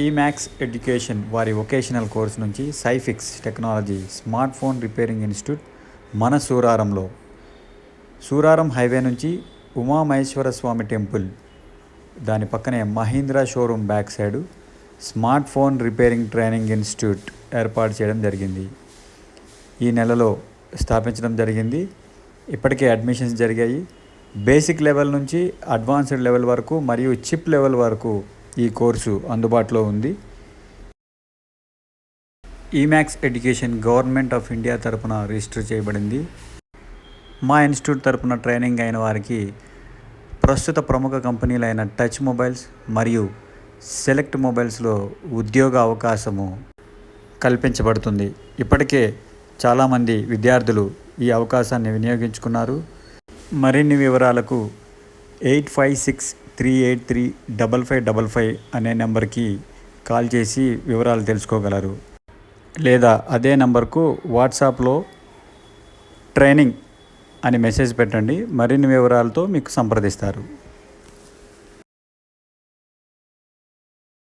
E.max education వారి vocational course నుంచి సైఫిక్స్ technology smart phone repairing institute మన సూరారం హైవే నుంచి ఉమామహేశ్వర స్వామి టెంపుల్ దాని పక్కనే Mahindra showroom back side smart phone repairing training institute ఏర్పాటు చేయడం జరిగింది. ఈ నెలలో స్థాపించడం జరిగింది. ఇప్పటికే అడ్మిషన్స్ జరిగాయి. బేసిక్ లెవెల్ నుంచి అడ్వాన్స్డ్ లెవెల్ వరకు మరియు చిప్ లెవెల్ వరకు ఈ కోర్సు అందుబాటులో ఉంది. E.max education government of India తరపున రిజిస్టర్ చేయబడింది. మా ఇన్స్టిట్యూట్ తరపున ట్రైనింగ్ అయిన వారికి ప్రస్తుత ప్రముఖ కంపెనీలైన టచ్ మొబైల్స్ మరియు సెలెక్ట్ మొబైల్స్లో ఉద్యోగ అవకాశము కల్పించబడుతుంది. ఇప్పటికే చాలామంది విద్యార్థులు ఈ అవకాశాన్ని వినియోగించుకున్నారు. మరిన్ని వివరాలకు 8563835555 అనే నెంబర్కి కాల్ చేసి వివరాలు తెలుసుకోగలరు. లేదా అదే నెంబర్కు వాట్సాప్లో ట్రైనింగ్ అని మెసేజ్ పెట్టండి. మరిన్ని వివరాలతో మీకు సంప్రదిస్తారు.